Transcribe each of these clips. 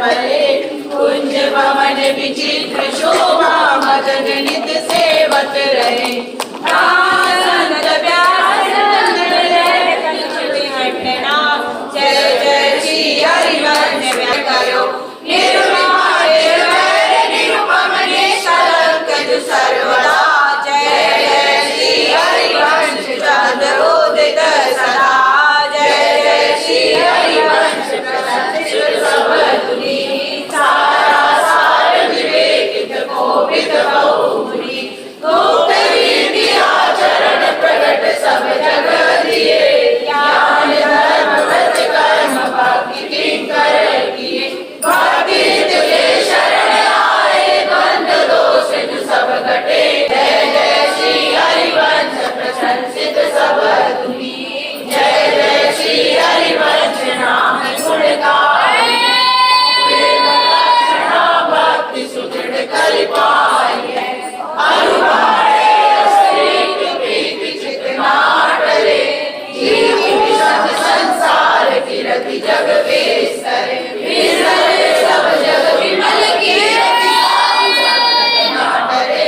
परे कुंज पवन विचित्र शोभा मत गणित सेवत रहे संत व्यास हटना जय जय श्री हरिवंश करो निरुपम निष्कलंक सर्वदा जय जय श्री हरिवंश चंद्र उदित सदा जय जय श्री हरिवंश सबुनि सारा सार विवेकित कोविद बहुमुनि गुप्त विद्या चरण प्रगट सब जग दिए ज्ञान धर्म व्रत कर्म भक्ति किंकर किए भक्ति तुझे शरण आए बंद दोष जो सब घटे जय जय श्री हरिवंश प्रशंसित सब तुनि जय जय श्री हरिवंश नाम गुण गाए भक्ति सुदृढ़ कर पाए अनुभाए अस्तित्व प्रीति चित ना टले जीव विशद संसार की रति जग विस्तर विसरे सब जग विमल कीर्ति ना टले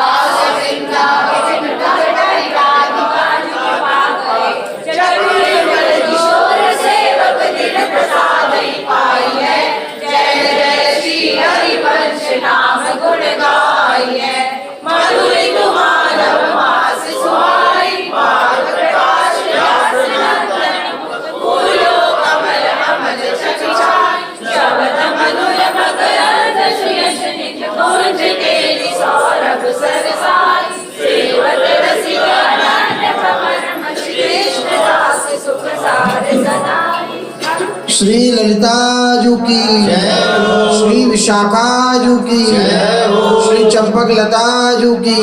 आस सिंधा विघ्न हरि राधिका कृपा करे चतुर बल किशोर सेवक दिन प्रसाद पाई है जय जय श्री हरिवंश नाम गुण गाई है मधुर माधव मास सुहाई पाद प्रकाश व्यास नंदन फूलो कमल अमल छटाई शब्द मधुर मकरंद सुयश निज कुंज केली सौरभ सरसाई सेवक रसिक अनन्य प्रपन्न कृष्ण दास सुख सार सदाई श्री ललिता जू की श्री विशाखा जू की श्री चंपक लता जू की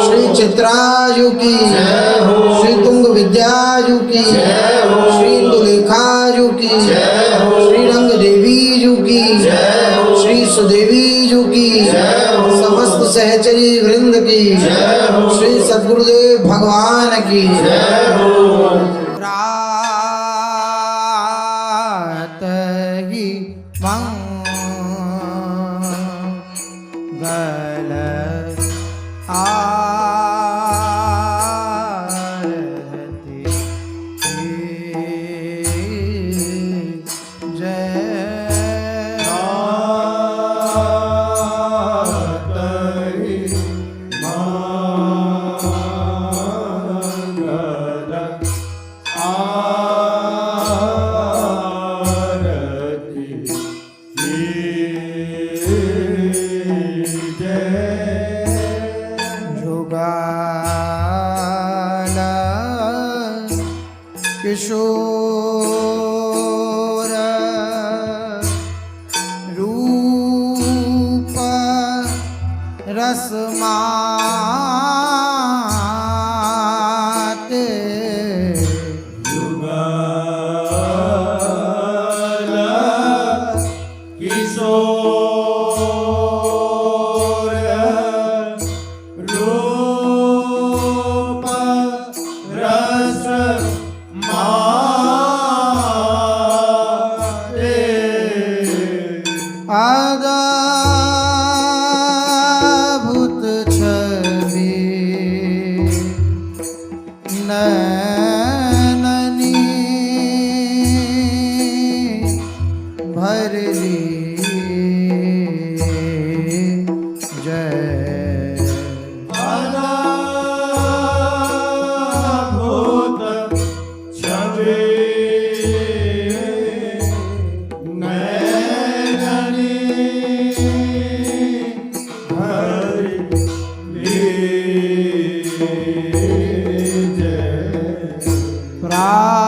श्री चित्रा जू की श्री तुंग विद्या जू की श्री इंदुलेखा जू की श्री रंग देवी जू की श्री सुदेवी जू की समस्त सहचरी वृंद की श्री सद्गुरुदेव भगवान की किशोर रूप रसमाते अद्भुत छवि नैननी भरली जय अद्भुत छवि प्रातः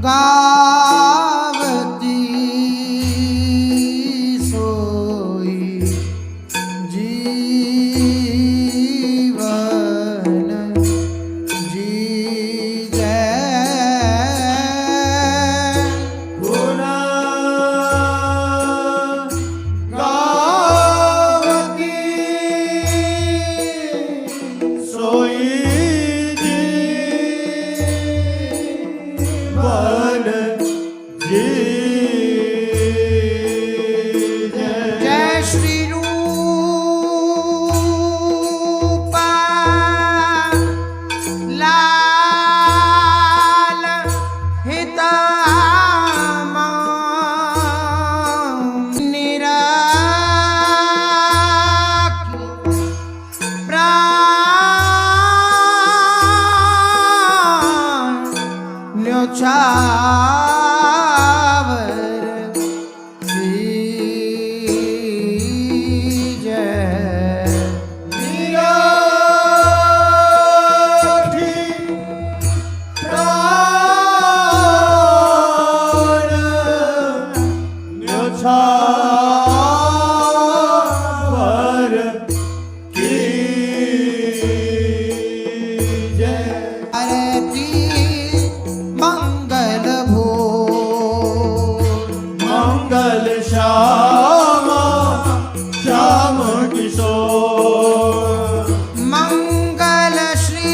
गावती सोई जीवन जी जय गुण गावती सोई जीवन जी जय जय श्री रूपा लाल हितामा निराकी प्राण न्योछावर की जय निराठी प्राण न्योछावर की जय आरती मंगल भो मंगल श्यामा श्याम किशोर मंगल श्री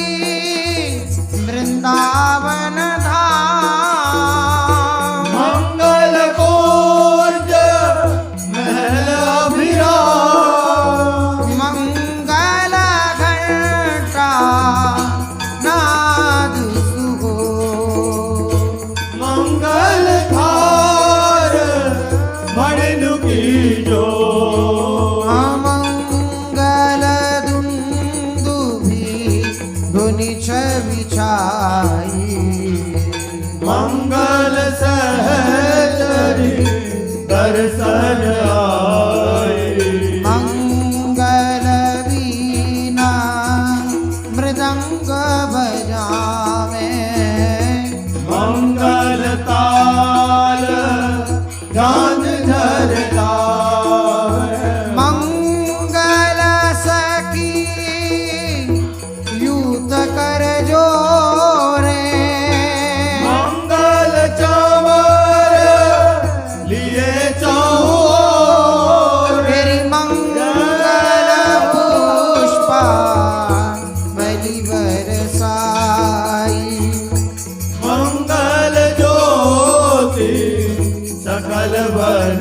वृंदावन धाम मंगल कोर्ज महल अभिराम मंगल घंटा नाद सुगो मंगल धार मणिनु की जो मंगल दुंदुभि धुनि छवि छाई मंगल सहचरी दर्शन आए मंगल वीणा मृदंग बजावे मंगल ताल झांझ झरता मंगल सखी यूत कर जोरे मंगल चावर लिए चौर तेरी मंगल पुष्पा बलि बरसाई मंगल ज्योति सकल बन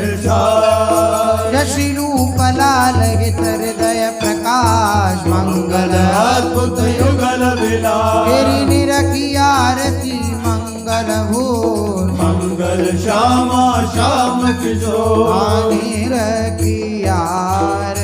श्री रूप लाल हित हृदय प्रकाश मंगल अद्भुत युगल विलास तेरी निरखी आरती मंगल भोर मंगल श्यामा श्याम किशोर निरखी आरती